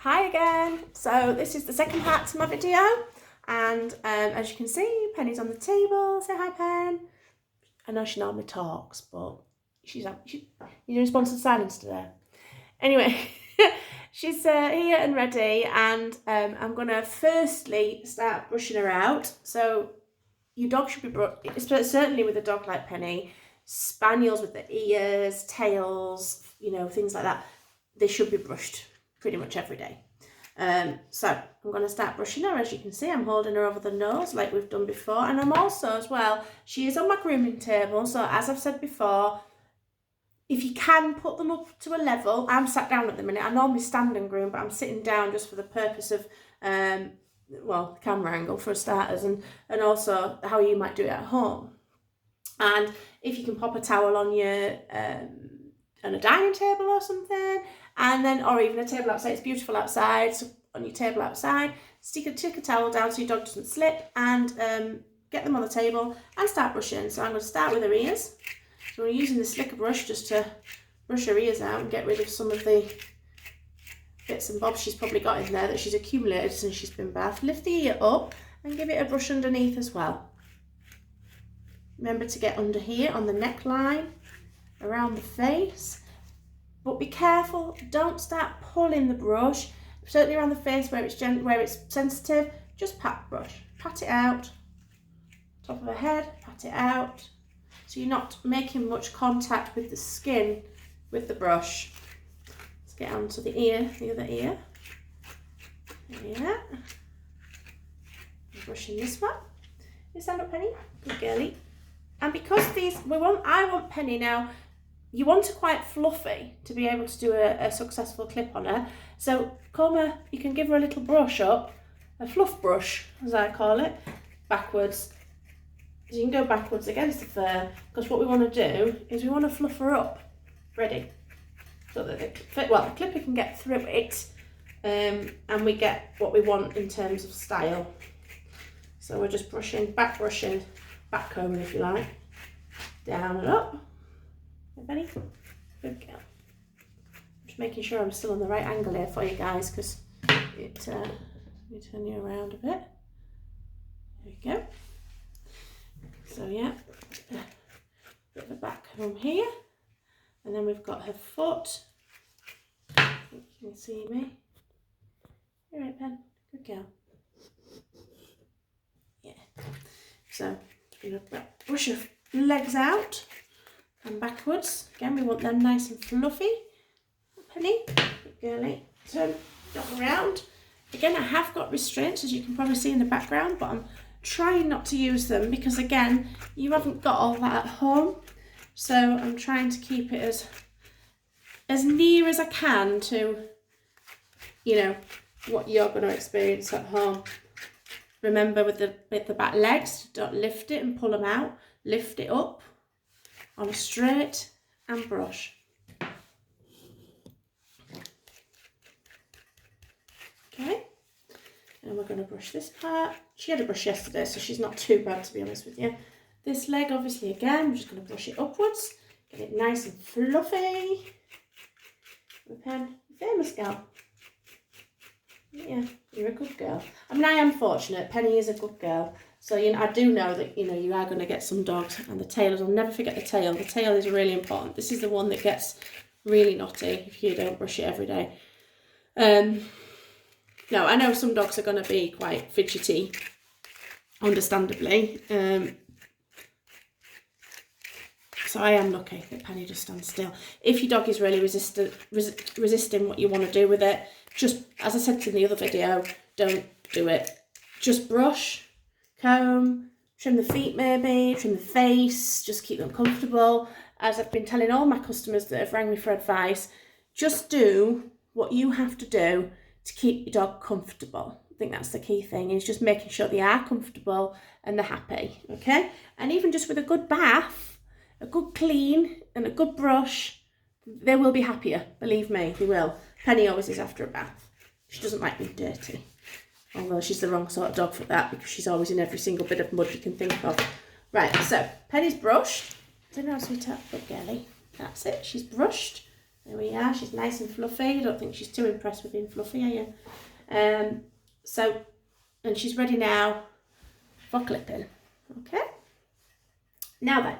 Hi again. So this is the second part to my video, and as you can see, Penny's on the table. Say hi, Pen. I know she normally talks, but you're in sponsored silence today. Anyway, she's here and ready, and I'm gonna firstly start brushing her out. So your dog should be brushed, certainly with a dog like Penny. Spaniels with the ears, tails, things like that, they should be brushed pretty much every day. So I'm going to start brushing her. As you can see, I'm holding her over the nose like we've done before, and I'm also, as well, she is on my grooming table. So as I've said before, if you can put them up to a level, I'm sat down at the minute. I normally stand and groom, but I'm sitting down just for the purpose of camera angle for starters, and also how you might do it at home. And if you can pop a towel on your on a dining table or something, and then, or even a table outside, it's beautiful outside, so on your table outside, stick a towel down so your dog doesn't slip, and get them on the table and start brushing. So I'm going to start with her ears. So we're using the slicker brush just to brush her ears out and get rid of some of the bits and bobs she's probably got in there that she's accumulated since she's been bathed. Lift the ear up and give it a brush underneath as well. Remember to get under here on the neckline, around the face, but be careful, don't start pulling the brush, certainly around the face where it's sensitive. Just pat the brush, pat it out, top of her head, pat it out, so you're not making much contact with the skin with the brush. Let's get onto the ear, the other ear. Yeah. Brushing this one. You stand up, Penny? Good girlie. And because I want Penny now, you want her quite fluffy to be able to do a successful clip on her. So you can give her a little brush up, a fluff brush, as I call it, backwards. So you can go backwards against the fur, because what we want to do is we want to fluff her up, ready, so that the clipper can get through it, and we get what we want in terms of style. So we're just back combing if you like, down and up. Ready? Good girl. Just making sure I'm still on the right angle here for you guys, because let me turn you around a bit. There we go. So yeah, a bit of a back comb here, and then we've got her foot. I think you can see me. All right, Pen. Good girl. Yeah. So we're gonna brush her legs out and backwards. Again, we want them nice and fluffy. Penny, good girlie. Turn around. Again, I have got restraints, as you can probably see in the background, but I'm trying not to use them because, again, you haven't got all that at home. So I'm trying to keep it as near as I can to, what you're going to experience at home. Remember, with the back legs, don't lift it and pull them out. Lift it up on a straight and brush. Okay, and we're going to brush this part. She had a brush yesterday, so she's not too bad, to be honest with you. This leg, obviously, again, we're just going to brush it upwards, get it nice and fluffy. With Pen, famous girl. Yeah, you're a good girl. I mean, I am fortunate. Penny is a good girl. So, I do know that, you are going to get some dogs, and the tail, I'll never forget the tail. The tail is really important. This is the one that gets really naughty if you don't brush it every day. No, I know some dogs are going to be quite fidgety, understandably. So I am lucky that Penny just stands still. If your dog is really resisting what you want to do with it, just, as I said in the other video, don't do it. Just brush, comb, trim the feet maybe, trim the face, just keep them comfortable. As I've been telling all my customers that have rang me for advice, just do what you have to do to keep your dog comfortable. I think that's the key thing, is just making sure they are comfortable and they're happy, okay? And even just with a good bath, a good clean and a good brush, they will be happier, believe me, they will. Penny always is after a bath. She doesn't like being dirty. Although she's the wrong sort of dog for that, because she's always in every single bit of mud you can think of. Right, so Penny's brushed. Sit down, sweetheart. Good girlie. That's it, she's brushed. There we are. She's nice and fluffy. I don't think she's too impressed with being fluffy, are you? And she's ready now for clipping. Okay. Now then,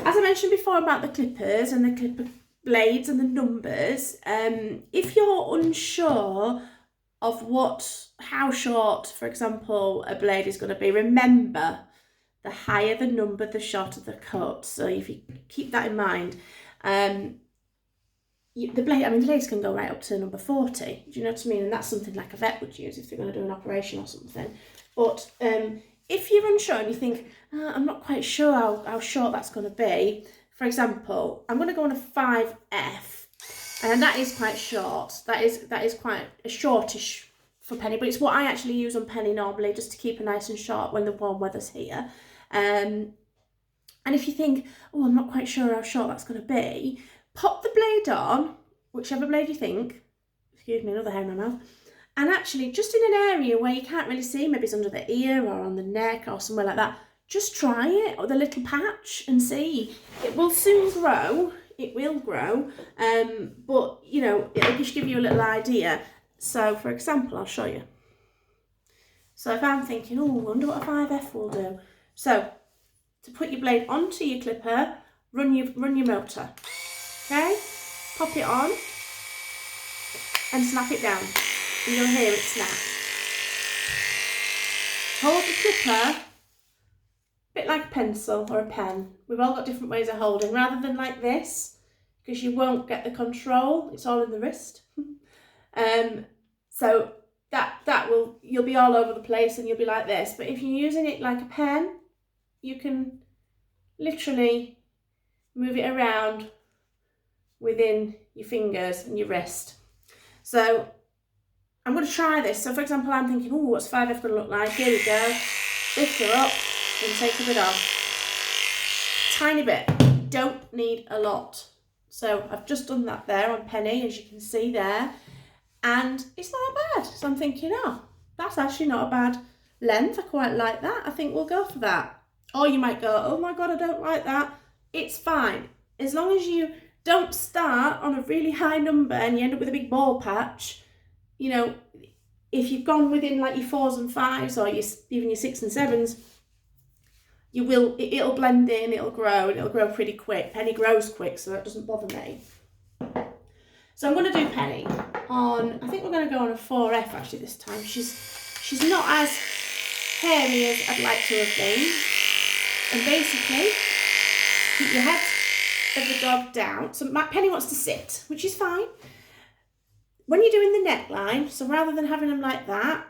as I mentioned before about the clippers and the clipper blades and the numbers, if you're unsure of how short, for example, a blade is going to be, remember the higher the number, the shorter the cut. So if you keep that in mind, the blades can go right up to number 40. Do you know what I mean? And that's something like a vet would use if they're going to do an operation or something. But if you're unsure and you think, I'm not quite sure how short that's going to be, for example, I'm going to go on a 5F, and that is quite short. That is quite a shortish for Penny, but it's what I actually use on Penny normally, just to keep her nice and short when the warm weather's here. And if you think, I'm not quite sure how short that's going to be, pop the blade on, whichever blade you think, excuse me, another hair in my mouth, and actually just in an area where you can't really see, maybe it's under the ear or on the neck or somewhere like that, just try it with a little patch and see. It will soon grow, it will grow, but you know, it'll just give you a little idea. So for example, I'll show you. So if I'm thinking, I wonder what a 5F will do. So to put your blade onto your clipper, run your motor. Okay, pop it on and snap it down, and you'll hear it snap. Hold the clipper a bit like a pencil or a pen. We've all got different ways of holding, rather than like this, because you won't get the control. It's all in the wrist. So you'll be all over the place and you'll be like this. But if you're using it like a pen, you can literally move it around within your fingers and your wrist. So I'm going to try this. So for example, I'm thinking, what's 5F going to look like? Here we go. Lift her up and take a bit off. Tiny bit. Don't need a lot. So I've just done that there on Penny, as you can see there. And it's not bad. So I'm thinking, that's actually not a bad length. I quite like that. I think we'll go for that. Or you might go, oh my God, I don't like that. It's fine. As long as you don't start on a really high number and you end up with a big ball patch. You know, if you've gone within like your 4s and 5s or even your 6s and 7s, it'll blend in, it'll grow pretty quick. Penny grows quick, so that doesn't bother me. So I'm going to do Penny on, I think we're going to go on a 4F actually this time. She's not as hairy as I'd like to have been. And basically, keep your head of the dog down. So Penny wants to sit, which is fine. When you're doing the neckline, so rather than having them like that,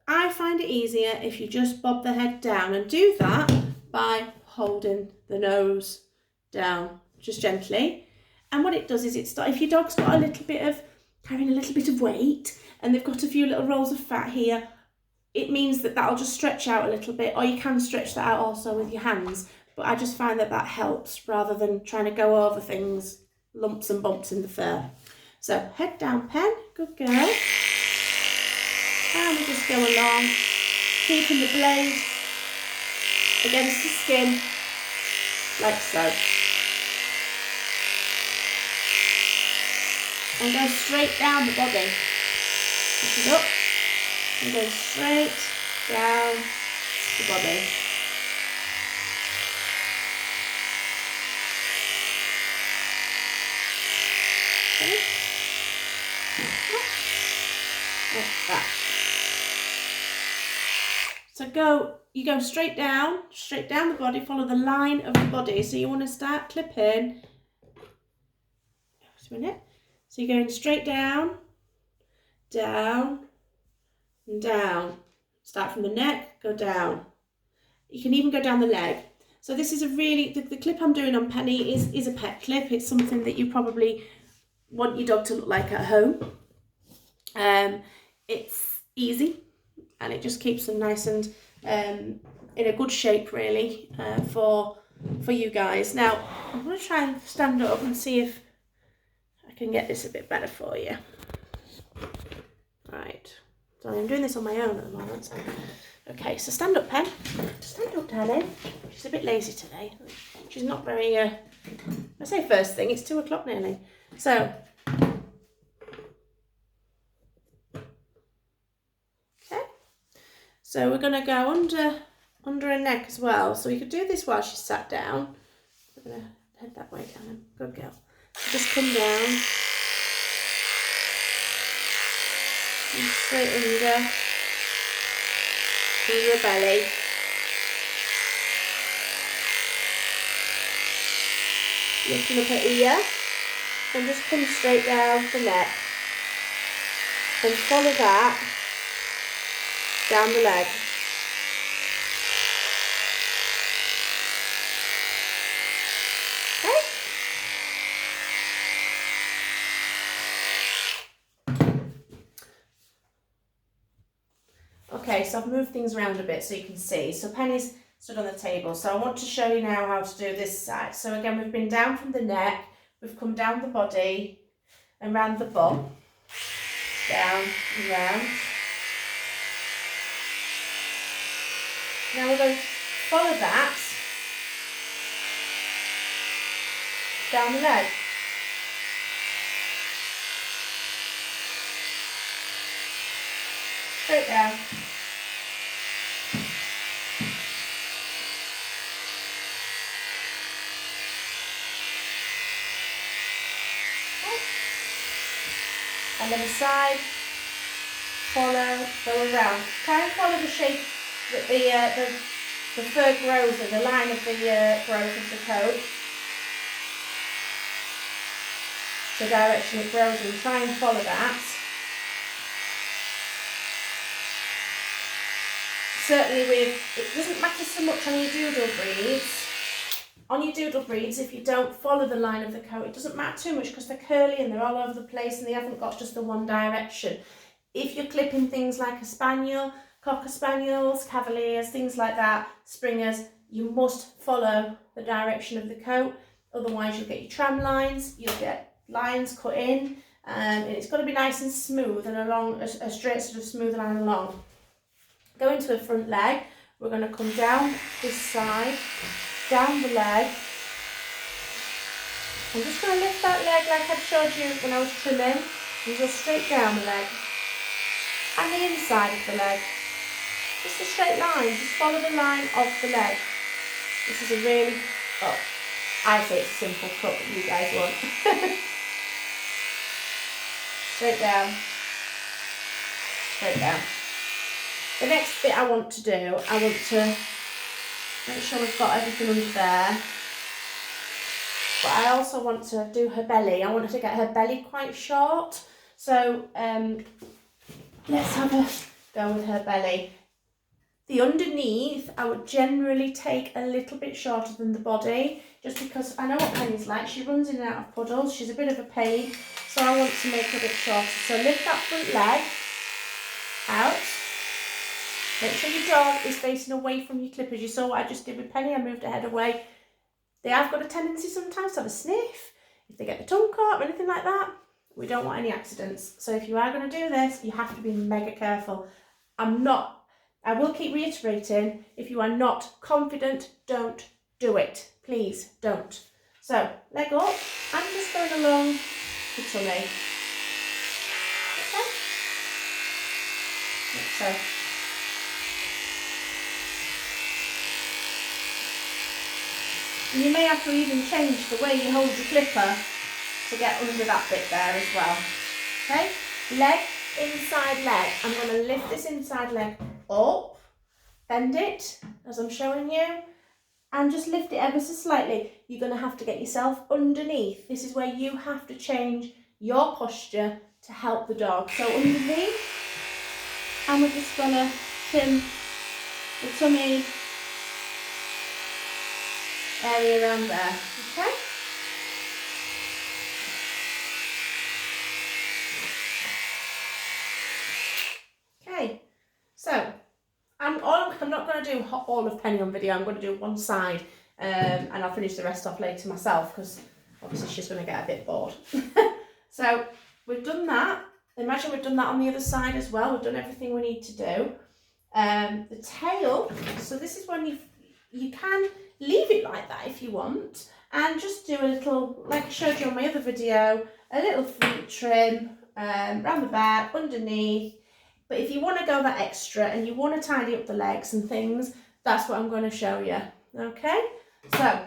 I find it easier if you just bob the head down, and do that by holding the nose down just gently. And what it does is if your dog's got carrying a little bit of weight and they've got a few little rolls of fat here, it means that'll just stretch out a little bit, or you can stretch that out also with your hands. But I just find that helps rather than trying to go over things, lumps and bumps in the fur. So head down, Pen, good girl. And we just go along, keeping the blade against the skin, like so. And go straight down the body. Push it up and go straight down the body. Okay. Like that. So you go straight down the body, follow the line of the body. So you want to start clipping. Just a minute. So you're going straight down, down, and down. Start from the neck, go down. You can even go down the leg. So this is the clip I'm doing on Penny is a pet clip. It's something that you probably want your dog to look like at home. It's easy and it just keeps them nice and in a good shape really for you guys. Now I'm going to try and stand up and see if I can get this a bit better for you. Right, so I'm doing this on my own at the moment. So. Okay, so stand up, Pen. Stand up, darling. She's a bit lazy today. She's not very, I say first thing, it's 2 o'clock nearly. So, okay. So we're going to go under her neck as well. So we could do this while she's sat down. We're going to head that way down. Good girl. So just come down. And straight under her belly. Lifting up her ear. And just come straight down the neck. And follow that down the leg. Okay, so I've moved things around a bit so you can see. So Penny's stood on the table. So I want to show you now how to do this side. So again, we've been down from the neck, we've come down the body and round the bum, down and round. Now we're going to follow that down the leg. Straight down. And then the side, follow, go around. Try and follow the shape that the fur grows in, the line of the growth of the coat. The direction it grows in, try and follow that. Certainly it doesn't matter so much on your doodle breeds. On your doodle breeds, if you don't follow the line of the coat, it doesn't matter too much because they're curly and they're all over the place and they haven't got just the one direction. If you're clipping things like a spaniel, cocker spaniels, cavaliers, things like that, springers, you must follow the direction of the coat. Otherwise you'll get your tram lines, you'll get lines cut in, and it's got to be nice and smooth and along a straight sort of smooth line along. Go into the front leg, we're going to come down this side, down the leg. I'm just going to lift that leg like I showed you when I was trimming, and go straight down the leg and the inside of the leg. Just a straight line, just follow the line of the leg. This is a really, I say it's a simple cut that you guys want. Straight down, straight down. The next bit I want to do, I want to make sure we've got everything under there. But I also want to do her belly. I want her to get her belly quite short. So let's have a go with her belly. The underneath, I would generally take a little bit shorter than the body, just because I know what Penny's like. She runs in and out of puddles. She's a bit of a pain. So I want to make her a bit shorter. So lift that front leg out. Make sure your dog is facing away from your clippers. You saw what I just did with Penny. I moved her head away. They have got a tendency sometimes to have a sniff. If they get the tongue caught or anything like that, we don't want any accidents. So if you are going to do this, you have to be mega careful. I will keep reiterating, if you are not confident, don't do it. Please don't. So leg up and just going along the tummy. Okay? Like so. And you may have to even change the way you hold your clipper to get under that bit there as well. Okay? Leg, inside leg. I'm going to lift this inside leg up, bend it as I'm showing you, and just lift it ever so slightly. You're going to have to get yourself underneath. This is where you have to change your posture to help the dog. So underneath, and we're just going to trim the tummy area around there, okay? Okay, so I'm not going to do all of Penny on video. I'm going to do one side, and I'll finish the rest off later myself because obviously she's going to get a bit bored. So we've done that. Imagine we've done that on the other side as well. We've done everything we need to do. The tail. So this is when you can leave it like that if you want, and just do a little, like I showed you on my other video, a little feet trim around the back, underneath. But if you want to go that extra and you want to tidy up the legs and things, that's what I'm going to show you. Okay, so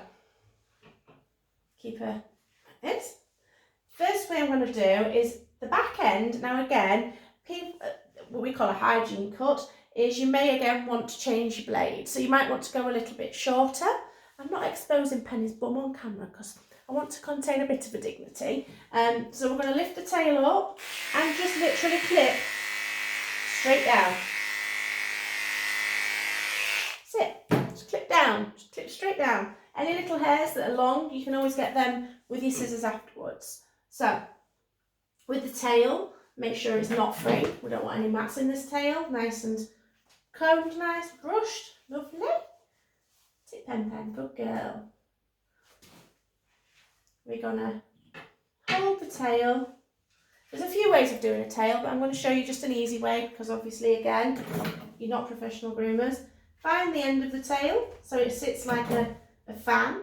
keep her like this. First thing I'm going to do is the back end. Now again, what we call a hygiene cut is you may again want to change your blade. So you might want to go a little bit shorter. I'm not exposing Penny's bum on camera because I want to contain a bit of a dignity. So we're going to lift the tail up and just literally clip straight down. That's it. Just clip down. Just clip straight down. Any little hairs that are long, you can always get them with your scissors afterwards. So with the tail, make sure it's knot free. We don't want any mats in this tail. Nice and combed, nice, brushed, lovely. Sit Pen Pen, good girl. We're gonna hold the tail. There's a few ways of doing a tail, but I'm going to show you just an easy way because obviously again, you're not professional groomers. Find the end of the tail so it sits like a fan.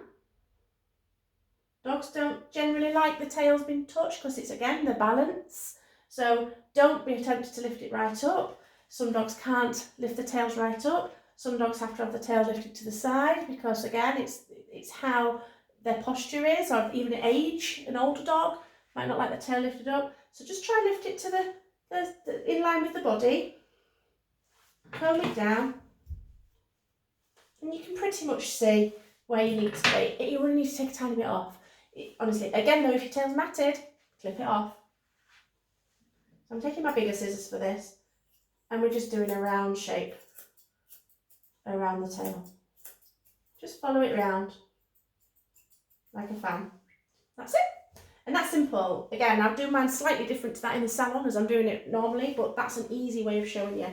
Dogs don't generally like the tails being touched because it's again the balance. So don't be tempted to lift it right up. Some dogs can't lift the tails right up. Some dogs have to have the tail lifted to the side because again it's how their posture is, or even at age. An older dog might not like the tail lifted up. So just try and lift it to the in line with the body. Comb it down. And you can pretty much see where you need to be. You only need to take a tiny bit off. Honestly, again though, if your tail's matted, clip it off. So I'm taking my bigger scissors for this, and we're just doing a round shape around the tail. Just follow it round like a fan. That's it. And that's simple. Again, I'll do mine slightly different to that in the salon as I'm doing it normally, but that's an easy way of showing you.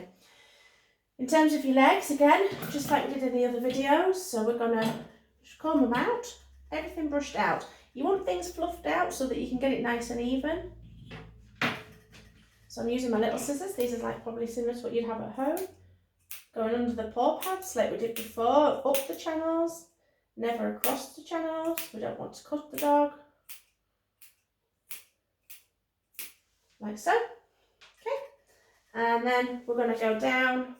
In terms of your legs, again, just like we did in the other videos, so we're gonna just comb them out, everything brushed out. You want things fluffed out so that you can get it nice and even. So I'm using my little scissors. These are like probably similar to what you'd have at home. Going under the paw pads like we did before, up the channels, never across the channels. We don't want to cut the dog. Like so. Okay. And then we're going to go down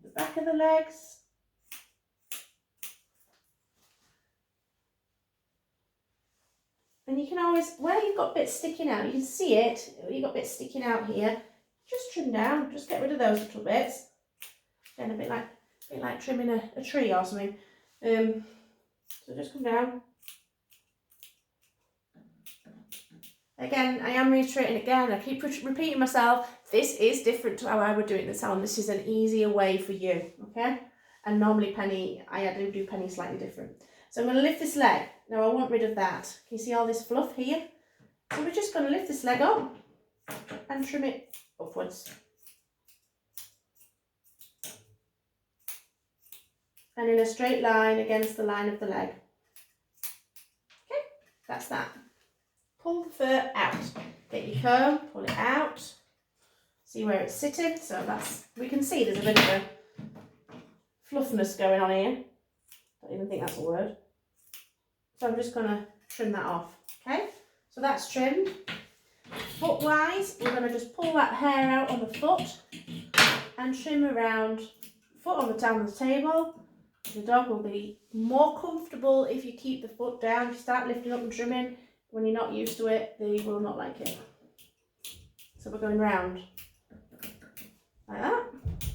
the back of the legs. And you can always, where you've got bits sticking out, you can see it, you've got bits sticking out here, just trim down, just get rid of those little bits. Again, a bit like trimming a tree or something. So just come down. Again, I am reiterating again, I keep repeating myself, this is different to how I would do it in the salon. This is an easier way for you, okay? And normally Penny, I do Penny slightly different. So I'm going to lift this leg. Now I want rid of that. Can you see all this fluff here? So we're just going to lift this leg up and trim it upwards. And in a straight line against the line of the leg. Okay, that's that. Pull the fur out. Get your comb, pull it out. See where it's sitting. So that's, we can see there's a bit of a fluffiness going on here. Don't even think that's a word. So I'm just going to trim that off. Okay, so that's trimmed. Foot wise, we're going to just pull that hair out on the foot and trim around foot on the down of the table. The dog will be more comfortable if you keep the foot down. If you start lifting up and trimming, when you're not used to it, they will not like it. So we're going round like that.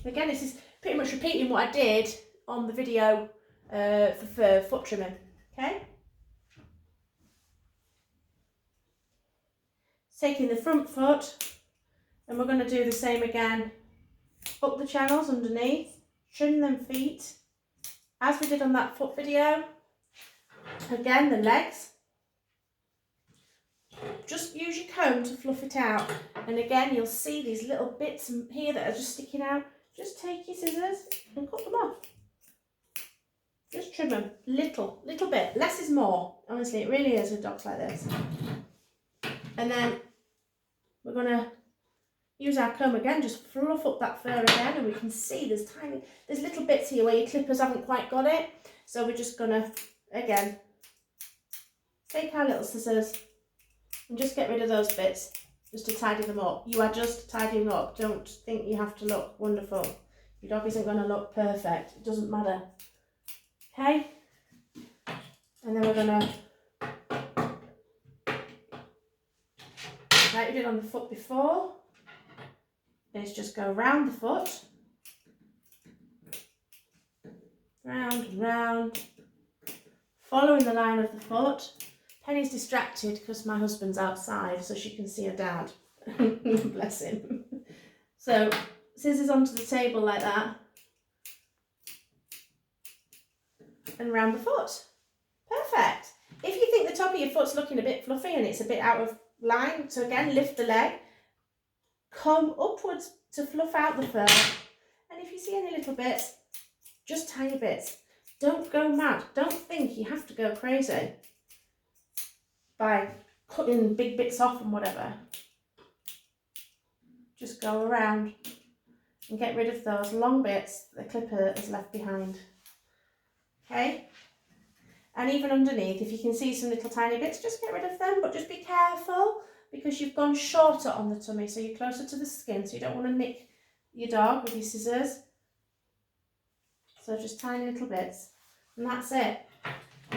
Again, this is pretty much repeating what I did on the video for foot trimming. Okay. Taking the front foot, and we're going to do the same again. Up the channels underneath, trim them feet, as we did on that foot video. Again, the legs. Just use your comb to fluff it out. And again, you'll see these little bits here that are just sticking out. Just take your scissors and cut them off. Just trim them, little bit. Less is more. Honestly, it really is with dogs like this. And then we're going to use our comb again, just fluff up that fur again, and we can see there's little bits here where your clippers haven't quite got it. So we're just going to again, take our little scissors and just get rid of those bits, just to tidy them up. You are just tidying up. Don't think you have to look wonderful. Your dog isn't going to look perfect. It doesn't matter. Okay? And then we're going to, like we did on the foot before, is just go round the foot. Round and round. Following the line of the foot. Penny's distracted because my husband's outside so she can see her dad. Bless him. So, scissors onto the table like that. And round the foot. Perfect. If you think the top of your foot's looking a bit fluffy and it's a bit out of line, so again, lift the leg. Come upwards to fluff out the fur. And if you see any little bits, just tiny bits. Don't go mad. Don't think you have to go crazy by cutting big bits off and whatever. Just go around and get rid of those long bits that the clipper has left behind. Okay? And even underneath, if you can see some little tiny bits, just get rid of them, but just be careful because you've gone shorter on the tummy, so you're closer to the skin, so you don't want to nick your dog with your scissors. So just tiny little bits. And that's it.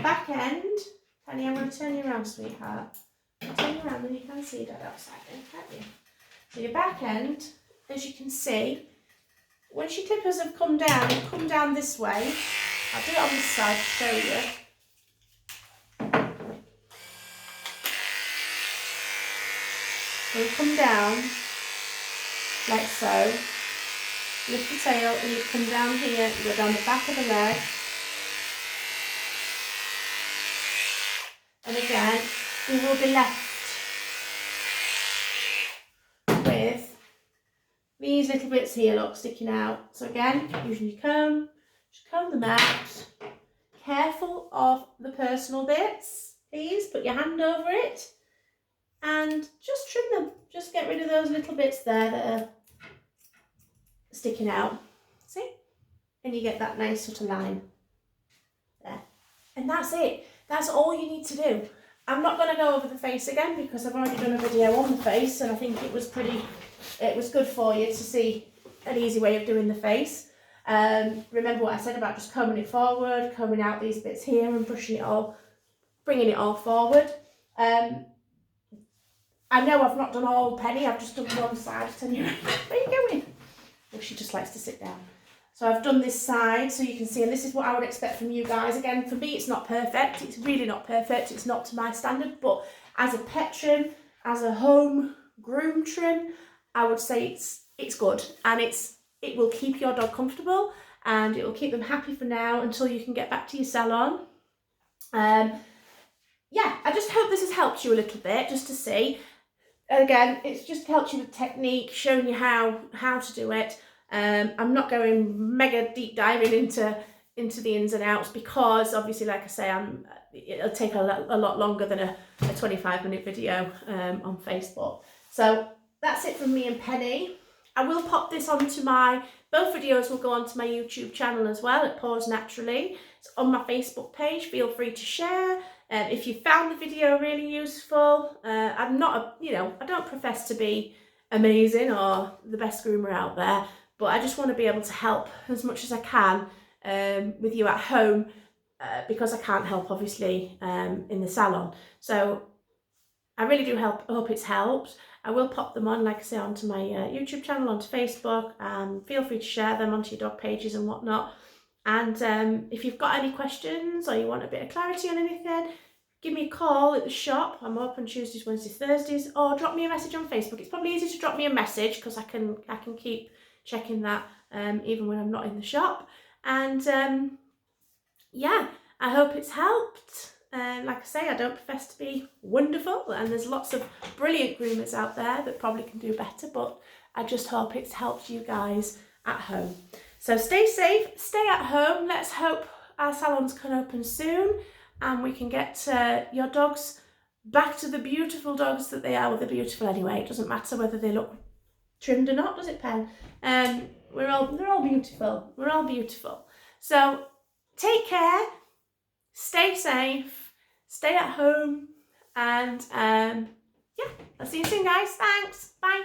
Back end. Penny, I'm going to turn you around, sweetheart. I'll turn you around and you can see Dad outside then, can't you? So your back end, as you can see, when your clippers have come down this way. I'll do it on this side to show you. So you come down, like so. Lift the tail and you come down here, you go down the back of the leg. And again, you will be left with these little bits here, look, sticking out. So again, using your comb, just comb them out. Careful of the personal bits, please. Put your hand over it and just trim them. Just get rid of those little bits there that are sticking out. See? And you get that nice sort of line there. And that's it. That's all you need to do. I'm not going to go over the face again because I've already done a video on the face and I think it was good for you to see an easy way of doing the face. Remember what I said about just combing it forward, combing out these bits here and brushing it all, bringing it all forward. I know I've not done all Penny, I've just done one side. Where are you going? Well, she just likes to sit down. So I've done this side so you can see, and this is what I would expect from you guys. Again, for me, it's not perfect. It's really not perfect. It's not to my standard, but as a pet trim, as a home groom trim, I would say it's good, and it will keep your dog comfortable and it will keep them happy for now until you can get back to your salon. Yeah, I just hope this has helped you a little bit, just to see. Again, it's just helped you with technique, showing you how to do it. I'm not going mega deep diving into the ins and outs because obviously, like I say, it'll take a lot longer than a 25-minute video on Facebook. So that's it from me and Penny. I will pop this onto both videos will go onto my YouTube channel as well. It Paws Naturally. It's on my Facebook page. Feel free to share. If you found the video really useful, I'm not I don't profess to be amazing or the best groomer out there, but I just want to be able to help as much as I can with you at home because I can't help obviously in the salon. So I really do hope it's helped. I will pop them on, like I say, onto my YouTube channel, onto Facebook, and feel free to share them onto your dog pages and whatnot. And if you've got any questions or you want a bit of clarity on anything, give me a call at the shop. I'm open Tuesdays, Wednesdays, Thursdays, or drop me a message on Facebook. It's probably easier to drop me a message because I can keep checking that even when I'm not in the shop. And yeah, I hope it's helped. Like I say, I don't profess to be wonderful, and there's lots of brilliant groomers out there that probably can do better, but I just hope it's helped you guys at home. So stay safe, stay at home. Let's hope our salons can open soon and we can get your dogs back to the beautiful dogs that they are. Well, they're beautiful anyway. It doesn't matter whether they look trimmed or not, does it, Pen? They're all beautiful. We're all beautiful. So take care. stay safe, stay at home, and yeah, I'll see you soon, guys. Thanks. Bye.